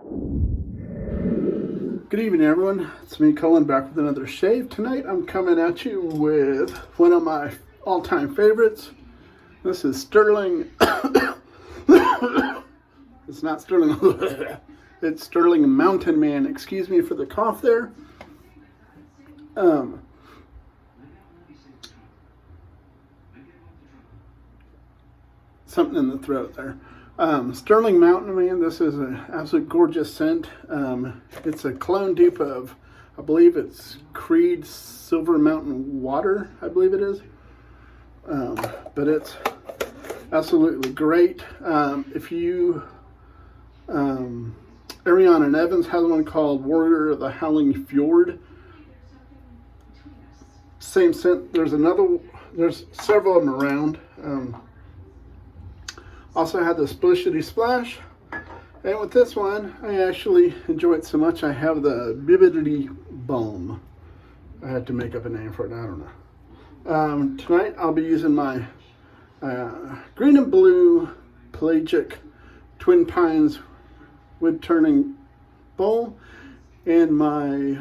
Good evening, everyone. It's me, Colin, back with another shave. Tonight I'm coming at you with one of my all-time favorites. This is Stirling. It's not Stirling. It's Stirling Mountain Man. Excuse me for the cough there. Something in the throat there. Stirling Mountain Man, this is an absolute gorgeous scent. It's a clone dupe of, I believe it's Creed Silver Mountain Water, I believe it is. But it's absolutely great. If you, Arion and Evans has one called Warrior of the Howling Fjord. Same scent. There's several of them around. Also had the Splishity Splash, and with this one, I actually enjoy it so much I have the Bibbidi Balm. I had to make up a name for it, I don't know. Tonight I'll be using my green and blue pelagic TwinPines WoodTurning bowl and my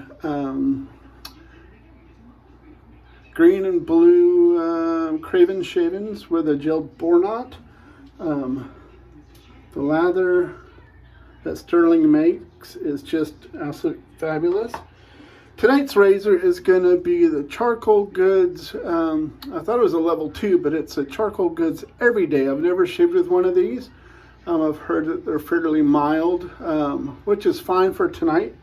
green and blue Craving shavings with a gelled bore knot. The lather that Stirling makes is just absolutely fabulous. Tonight's razor is going to be the Charcoal Goods. I thought it was a level 2, but it's a Charcoal Goods Everyday. I've never shaved with one of these. I've heard that they're fairly mild, which is fine for tonight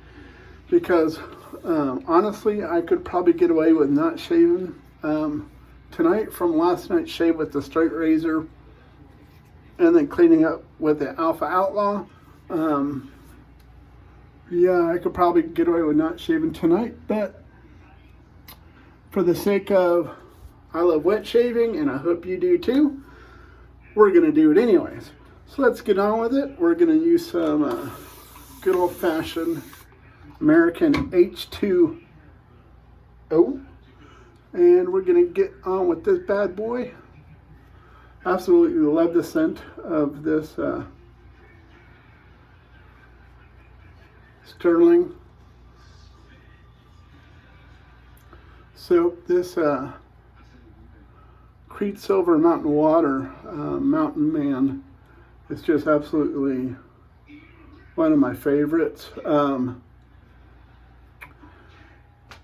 because honestly, I could probably get away with not shaving tonight from last night's shave with the straight razor and then cleaning up with the Alpha Outlaw. Yeah, I could probably get away with not shaving tonight, but for the sake of I love wet shaving, and I hope you do too, we're going to do it anyways. So let's get on with it. We're going to use some good old-fashioned American H2O, and we're going to get on with this bad boy. Absolutely love the scent of this Stirling soap. This Creed Silver Mountain Water Mountain Man is just absolutely one of my favorites.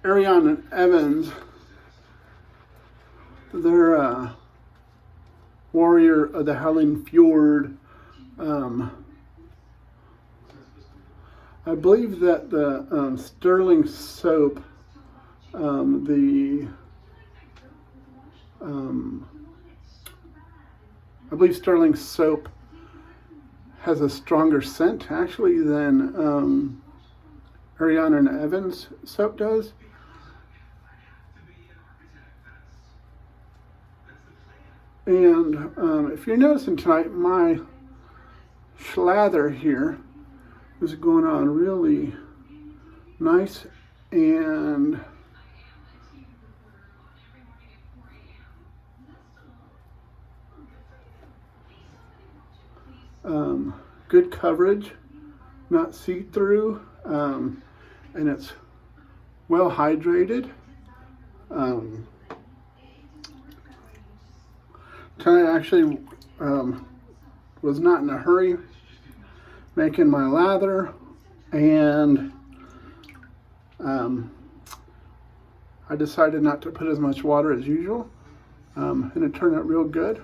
Arion and Evans, they're Warrior of the Howling Fjord. I believe that the Stirling soap, I believe Stirling soap has a stronger scent actually than Arion and Evans soap does. And if you're noticing tonight, my slather here is going on really nice and good coverage, not see-through, and it's well hydrated. Tonight I actually was not in a hurry making my lather, and I decided not to put as much water as usual, and it turned out real good.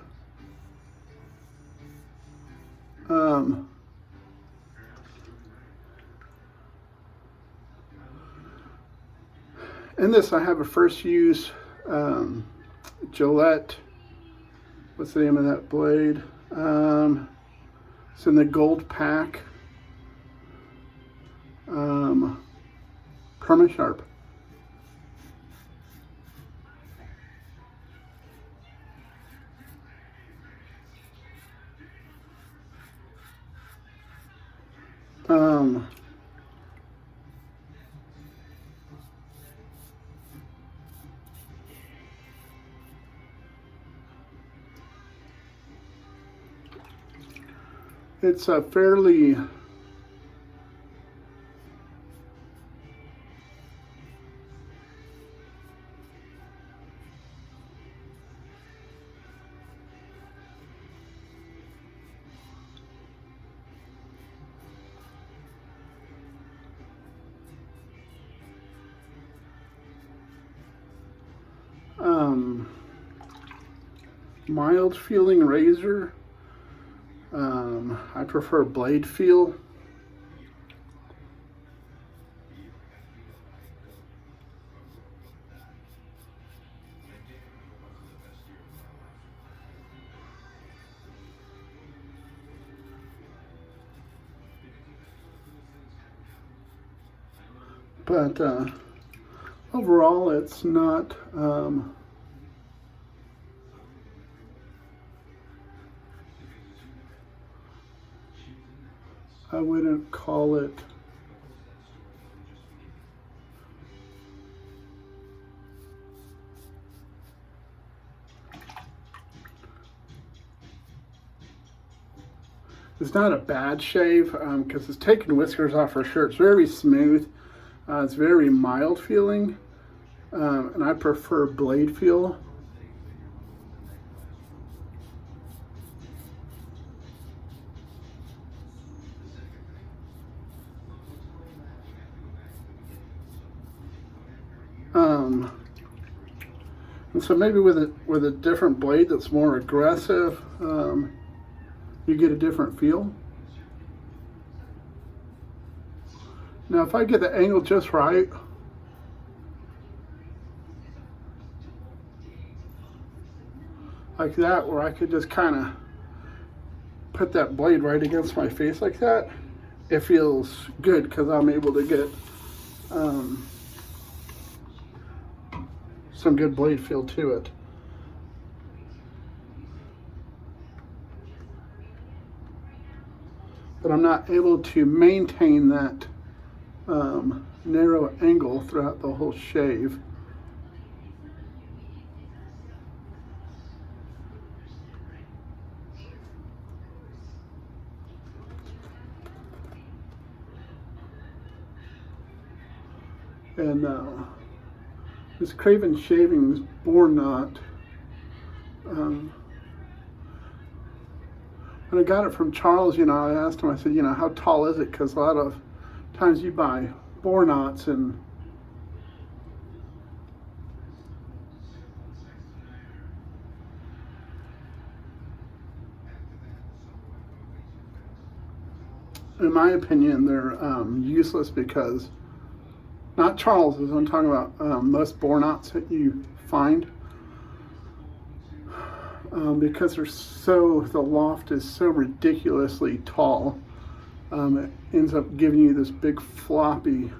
In this I have a first use Gillette. What's the name of that blade? It's in the gold pack. Perma Sharp. It's a fairly mild feeling razor. I prefer blade feel. But overall, it's not I wouldn't call it it's not a bad shave because it's taking whiskers off for sure. It's very smooth. It's very mild feeling, and I prefer blade feel. And so maybe with a different blade that's more aggressive, you get a different feel. Now, if I get the angle just right, like that, where I could just kind of put that blade right against my face like that, it feels good because I'm able to get some good blade feel to it. But I'm not able to maintain that narrow angle throughout the whole shave. And this Craving shavings bore knot, when I got it from Charles, you know, I asked him, I said, you know, how tall is it? Because a lot of times you buy bore knots and in my opinion, they're useless because, not Charles's, I'm talking about most bore knots that you find, because the loft is so ridiculously tall, it ends up giving you this big floppy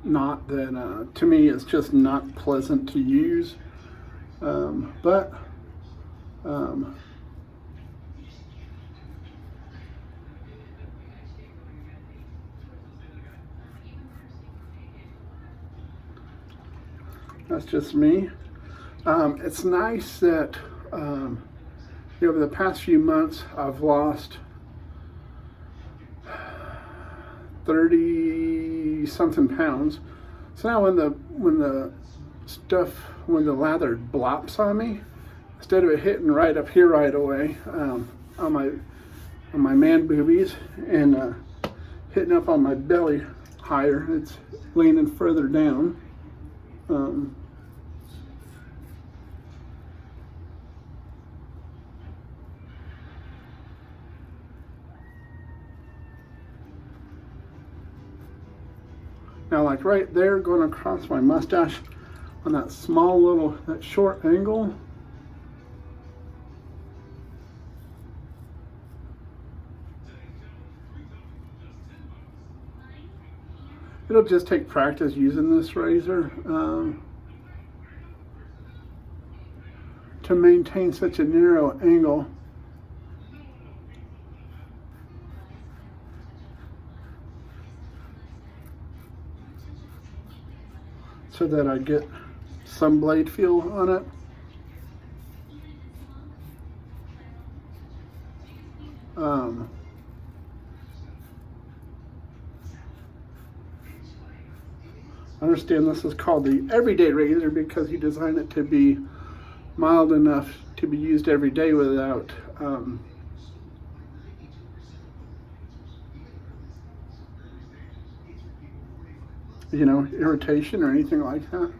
knot that to me is just not pleasant to use, but that's just me. It's nice that over the past few months I've lost 30 something pounds. So now when the lather blops on me, instead of it hitting right up here right away on my man boobies and hitting up on my belly higher, it's leaning further down. Now, like right there, going across my mustache on that that short angle, it'll just take practice using this razor to maintain such a narrow angle. So that I get some blade feel on it. I understand this is called the everyday razor because he designed it to be mild enough to be used every day without you know, irritation or anything like that.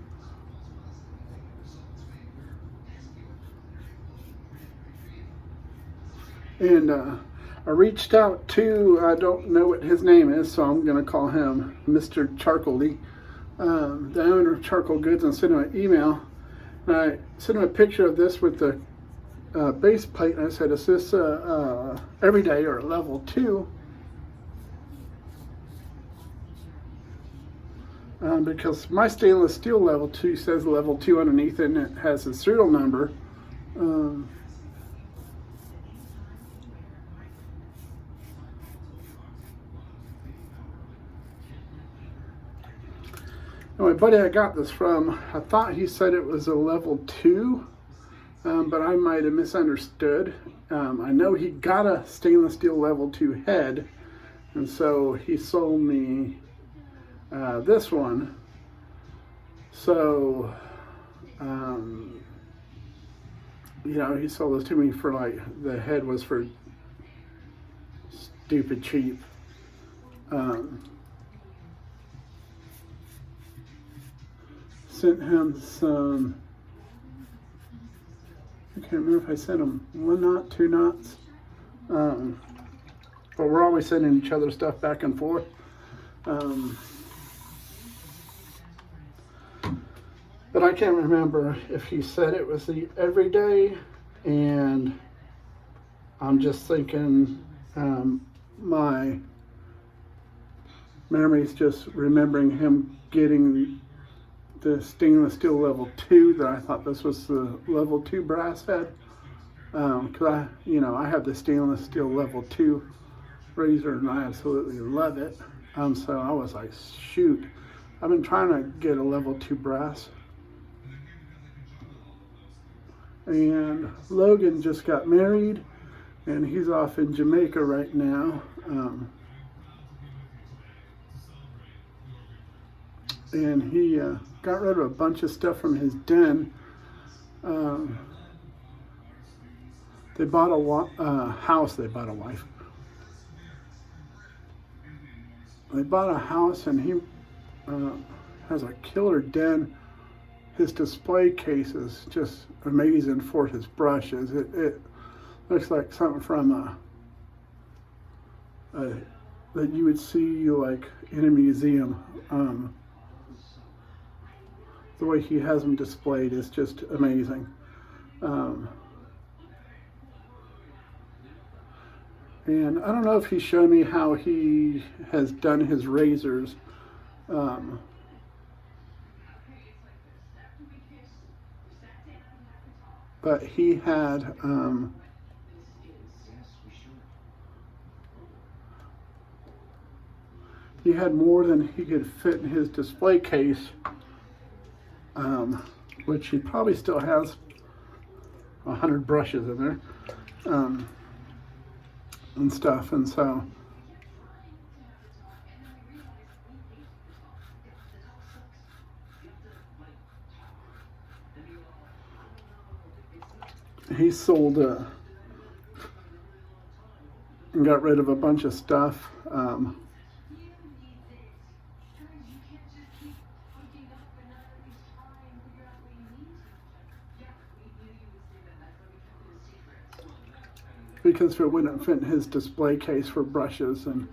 And I reached out to, I don't know what his name is, so I'm going to call him Mr. Charcoaly, the owner of Charcoal Goods, and sent him an email. And I sent him a picture of this with the base plate, and I said, is this everyday or level 2? Because my stainless steel level 2 says level 2 underneath it, and it has a serial number. My buddy I got this from, I thought he said it was a level 2, but I might have misunderstood. I know he got a stainless steel level 2 head, and so he sold me this one. So, you know, he sold this to me for like, the head was for stupid cheap. Sent him some, I can't remember if I sent him 1 knot, 2 knots, but we're always sending each other stuff back and forth. But I can't remember if he said it was the everyday, and I'm just thinking my memory's just remembering him getting the stainless steel level 2, that I thought this was the level 2 brass head. Because I have the stainless steel level 2 razor and I absolutely love it. So I was like, shoot, I've been trying to get a level 2 brass. And Logan just got married, and he's off in Jamaica right now. And he got rid of a bunch of stuff from his den. They bought a house. They bought a wife. They bought a house, and he has a killer den. His display case is just amazing for his brushes. It looks like something from that you would see like in a museum. The way he has them displayed is just amazing. And I don't know if he showed me how he has done his razors. But he had more than he could fit in his display case, which he probably still has 100 brushes in there, and stuff, and so he sold and got rid of a bunch of stuff. Because it wouldn't fit in his display case for brushes, and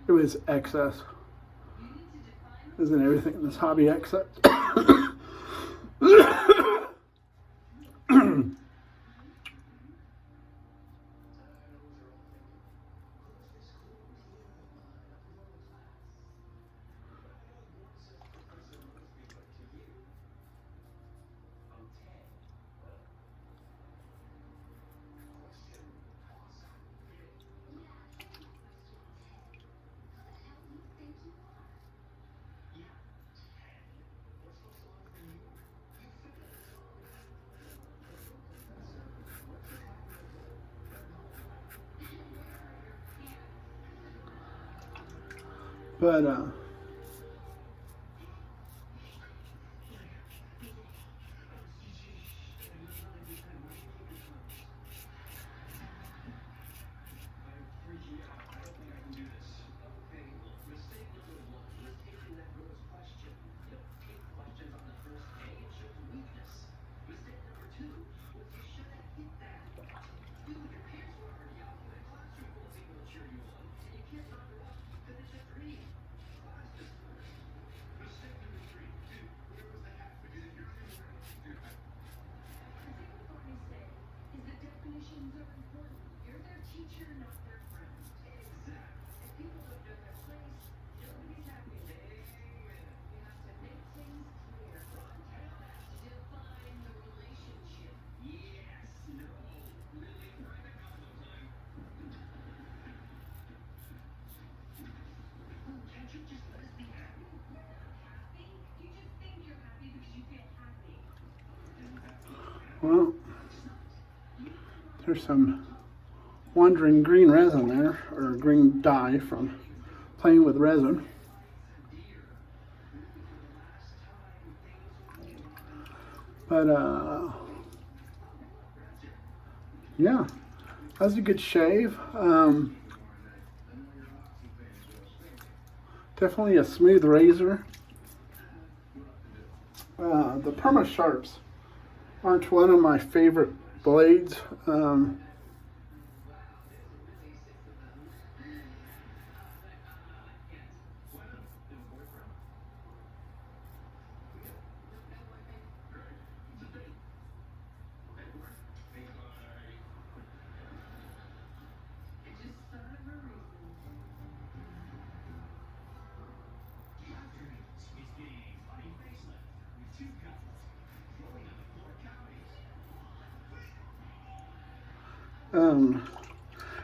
it was excess. Isn't everything in this hobby excess? But Well, there's some wandering green resin there, or green dye from playing with resin. But yeah, that's a good shave. Definitely a smooth razor. The Perma Sharps aren't one of my favorite blades.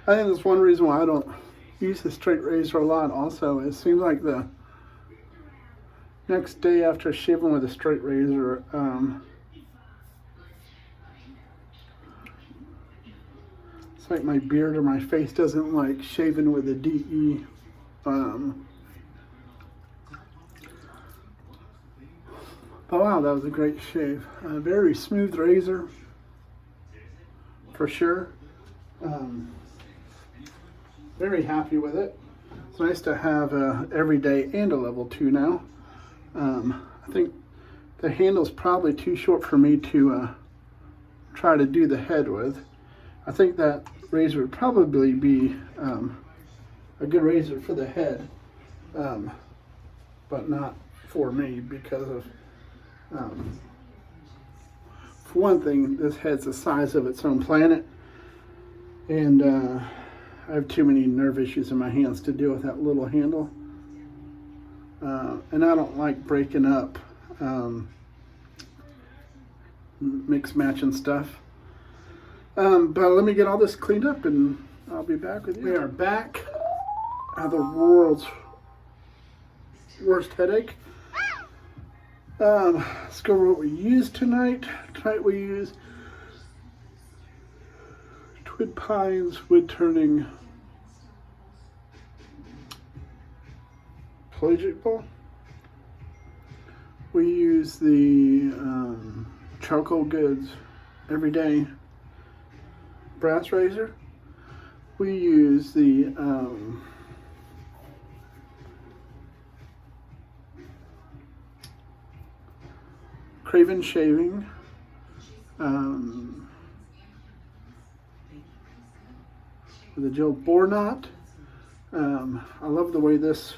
I think that's one reason why I don't use the straight razor a lot also. It seems like the next day after shaving with a straight razor, it's like my beard or my face doesn't like shaving with a DE. But wow, that was a great shave. A very smooth razor, for sure. Very happy with it. It's nice to have a everyday and a level 2 now. I think the handle's probably too short for me to try to do the head with. I think that razor would probably be a good razor for the head, but not for me because of, for one thing, this head's the size of its own planet, and I have too many nerve issues in my hands to deal with that little handle. And I don't like breaking up mix matching stuff. But let me get all this cleaned up and I'll be back with you. We are back. I have the world's worst headache. Let's go over what we used tonight. Tonight we used TwinPines WoodTurning pelagic ball. We use the Charcoal Goods Everyday brass razor. We use the Craving shaving. With a gel bore knot. I love the way this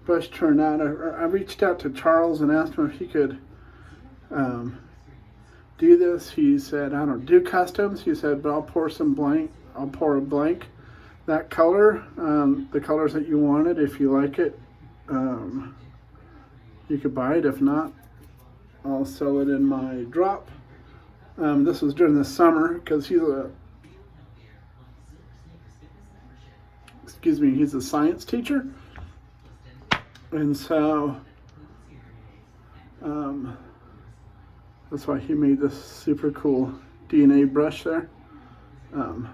brush turned out. I reached out to Charles and asked him if he could do this. He said, I don't do customs. He said, but I'll pour a blank. That color, the colors that you wanted, if you like it, you could buy it. If not, I'll sell it in my drop. This was during the summer because he's a science teacher. And so that's why he made this super cool DNA brush there. And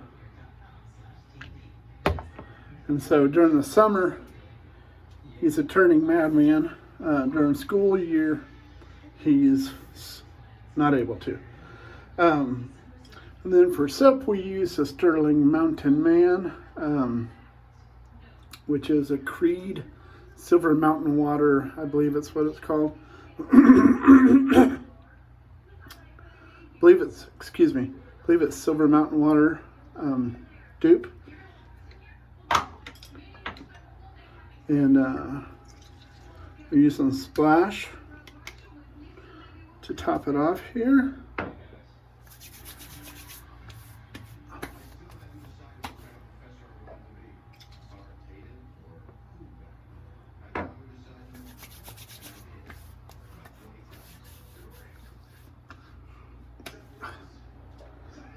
so during the summer, he's a turning madman. During school year, he's not able to. And then for soap, we use the Stirling Mountain Man, which is a Creed Silver Mountain Water, I believe it's what it's called. I believe it's Silver Mountain Water dupe. And we're using Splash to top it off here.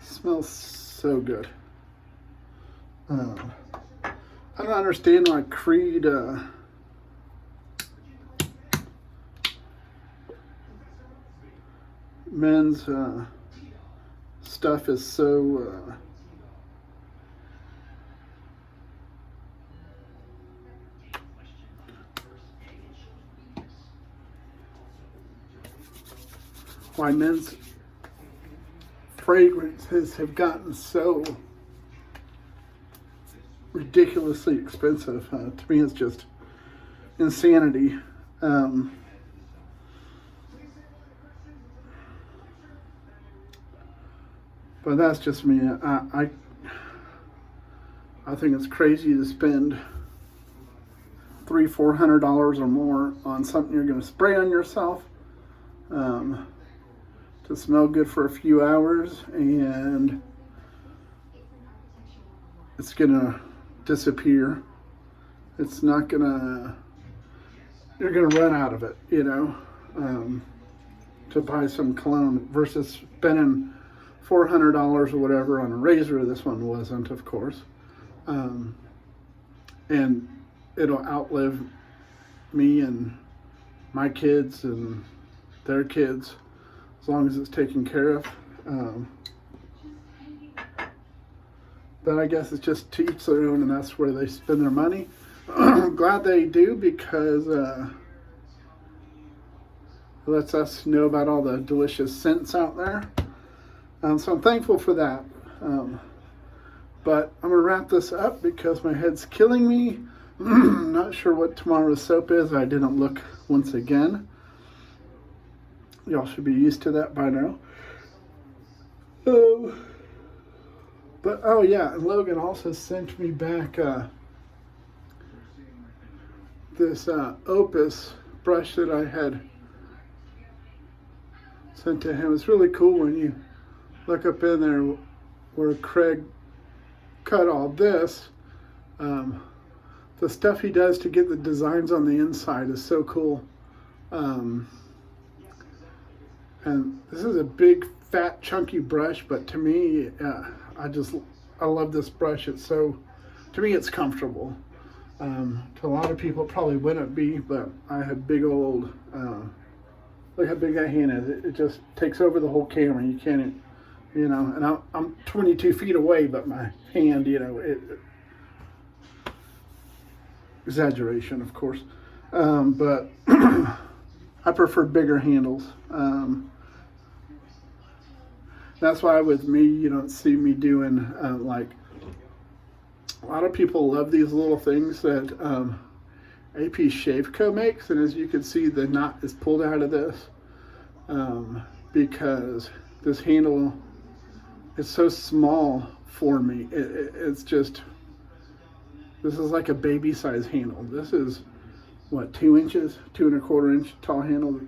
Smells so good. I don't understand why Creed men's stuff is so why men's fragrances have gotten so ridiculously expensive. To me, it's just insanity. But that's just me. I think it's crazy to spend $300-400 or more on something you're going to spray on yourself to smell good for a few hours, and it's going to disappear. It's not going to, you're going to run out of it, you know, to buy some cologne versus spending $400 or whatever on a razor. This one wasn't, of course. And it'll outlive me and my kids and their kids as long as it's taken care of. But I guess it's just to each their own, and that's where they spend their money. I'm glad they do, because it lets us know about all the delicious scents out there. So I'm thankful for that. But I'm going to wrap this up because my head's killing me. Not sure what tomorrow's soap is. I didn't look once again. Y'all should be used to that by now. But oh yeah, and Logan also sent me back this Opus brush that I had sent to him. It's really cool when you look up in there where Craig cut all this. The stuff he does to get the designs on the inside is so cool. And this is a big, fat, chunky brush, but to me, I love this brush. It's so, to me, it's comfortable. To a lot of people, it probably wouldn't be, but I have big old, look how big that hand is. It just takes over the whole camera. You can't, you know, and I'm 22 feet away, but my hand, you know, exaggeration, of course. But I prefer bigger handles. That's why with me, you don't see me doing like, a lot of people love these little things that AP Shave Co makes, and as you can see, the knot is pulled out of this because this handle is so small for me. It's just, this is like a baby size handle. This is what, 2 inches, 2¼ inch tall handle.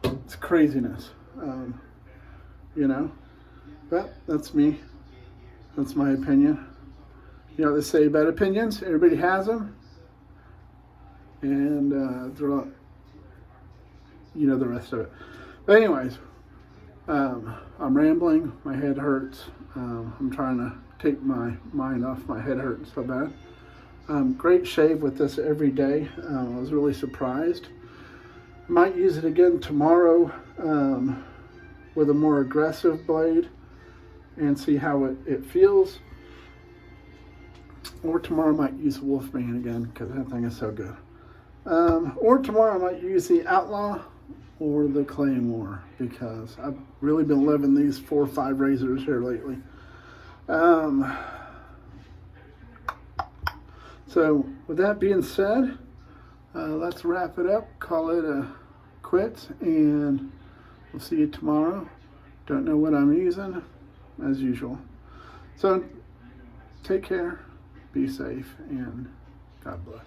It's craziness, you know. But that's me. That's my opinion. You know what they say about opinions? Everybody has them, and they're not, you know, the rest of it. But anyways, I'm rambling. My head hurts. I'm trying to take my mind off my head hurting so bad. Great shave with this every day. I was really surprised. Might use it again tomorrow with a more aggressive blade and see how it feels. Or tomorrow I might use Wolfman again because that thing is so good. Or tomorrow I might use the Outlaw or the Claymore because I've really been loving these 4 or 5 razors here lately. So with that being said, let's wrap it up, call it quits, and we'll see you tomorrow. Don't know what I'm using, as usual. So take care, be safe, and God bless.